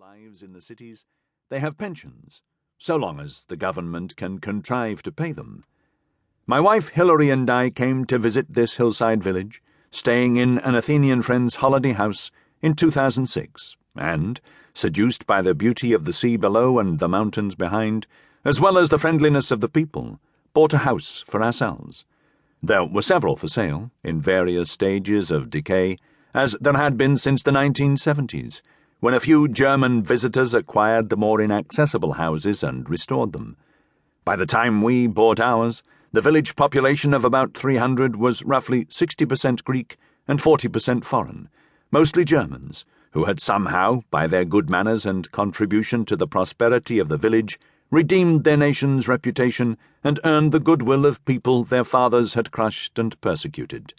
lives in the cities, they have pensions, so long as the government can contrive to pay them. My wife Hilary and I came to visit this hillside village, staying in an Athenian friend's holiday house in 2006, and, seduced by the beauty of the sea below and the mountains behind, as well as the friendliness of the people, bought a house for ourselves. There were several for sale, in various stages of decay, as there had been since the 1970s, when a few German visitors acquired the more inaccessible houses and restored them. By the time we bought ours, the village population of about 300 was roughly 60% Greek and 40% foreign, mostly Germans, who had somehow, by their good manners and contribution to the prosperity of the village, redeemed their nation's reputation and earned the goodwill of people their fathers had crushed and persecuted.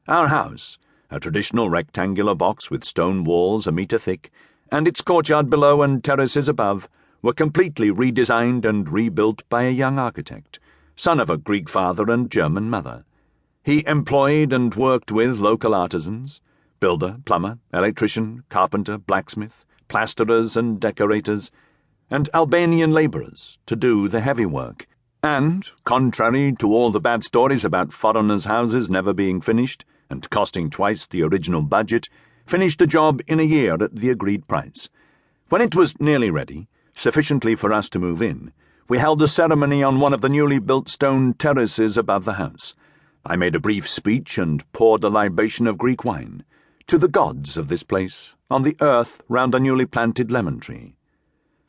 Our house, a traditional rectangular box with stone walls a metre thick, and its courtyard below and terraces above, were completely redesigned and rebuilt by a young architect, son of a Greek father and German mother. He employed and worked with local artisans, builder, plumber, electrician, carpenter, blacksmith, plasterers and decorators, and Albanian labourers to do the heavy work, and, contrary to all the bad stories about foreigners' houses never being finished and costing twice the original budget, finished the job in a year at the agreed price. When it was nearly ready, sufficiently for us to move in, we held a ceremony on one of the newly built stone terraces above the house. I made a brief speech and poured a libation of Greek wine, to the gods of this place, on the earth round a newly planted lemon tree.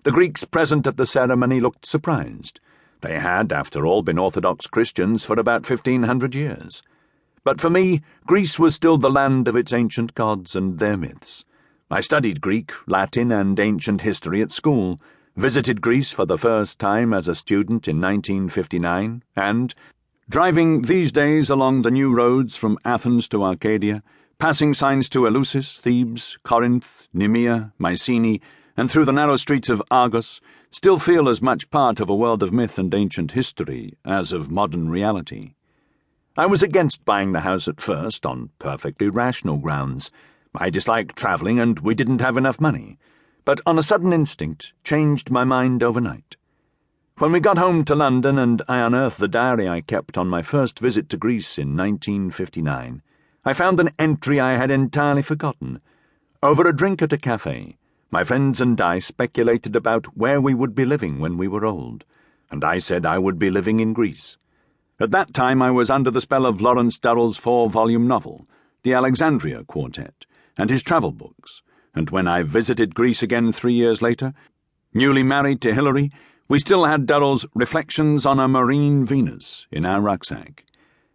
The Greeks present at the ceremony looked surprised. They had, after all, been Orthodox Christians for about 1,500 years. But for me, Greece was still the land of its ancient gods and their myths. I studied Greek, Latin, and ancient history at school, visited Greece for the first time as a student in 1959, and, driving these days along the new roads from Athens to Arcadia, passing signs to Eleusis, Thebes, Corinth, Nemea, Mycenae, and through the narrow streets of Argos, still feel as much part of a world of myth and ancient history as of modern reality. I was against buying the house at first on perfectly rational grounds. I disliked travelling and we didn't have enough money, but on a sudden instinct changed my mind overnight. When we got home to London and I unearthed the diary I kept on my first visit to Greece in 1959, I found an entry I had entirely forgotten. Over a drink at a cafe, my friends and I speculated about where we would be living when we were old, and I said I would be living in Greece. At that time I was under the spell of Lawrence Durrell's 4-volume novel, The Alexandria Quartet, and his travel books, and when I visited Greece again 3 years later, newly married to Hilary, we still had Durrell's Reflections on a Marine Venus in our rucksack.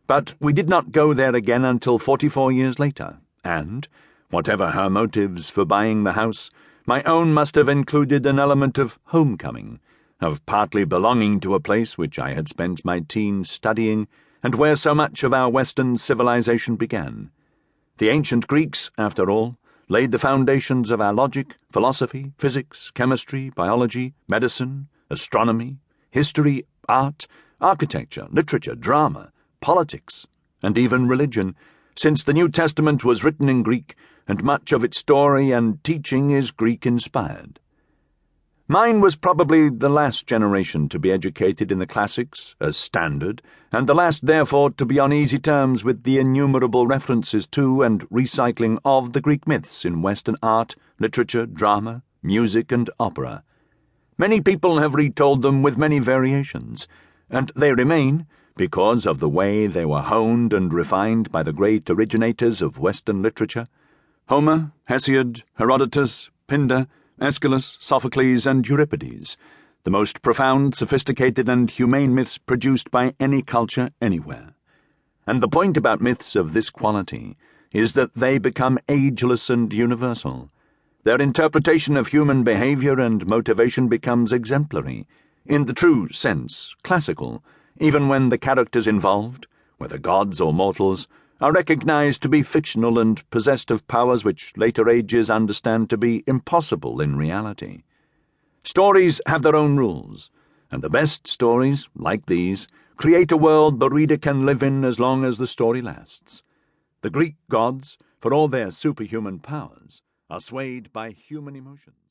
But we did not go there again until 44 years later, and, whatever her motives for buying the house, my own must have included an element of homecoming, of partly belonging to a place which I had spent my teens studying, and where so much of our Western civilization began. The ancient Greeks, after all, laid the foundations of our logic, philosophy, physics, chemistry, biology, medicine, astronomy, history, art, architecture, literature, drama, politics, and even religion, since the New Testament was written in Greek, and much of its story and teaching is Greek-inspired. Mine was probably the last generation to be educated in the classics as standard, and the last, therefore, to be on easy terms with the innumerable references to and recycling of the Greek myths in Western art, literature, drama, music, and opera. Many people have retold them with many variations, and they remain, because of the way they were honed and refined by the great originators of Western literature, Homer, Hesiod, Herodotus, Pindar, Aeschylus, Sophocles, and Euripides, the most profound, sophisticated, and humane myths produced by any culture anywhere. And the point about myths of this quality is that they become ageless and universal. Their interpretation of human behavior and motivation becomes exemplary, in the true sense, classical, even when the characters involved, whether gods or mortals, are recognized to be fictional and possessed of powers which later ages understand to be impossible in reality. Stories have their own rules, and the best stories, like these, create a world the reader can live in as long as the story lasts. The Greek gods, for all their superhuman powers, are swayed by human emotions.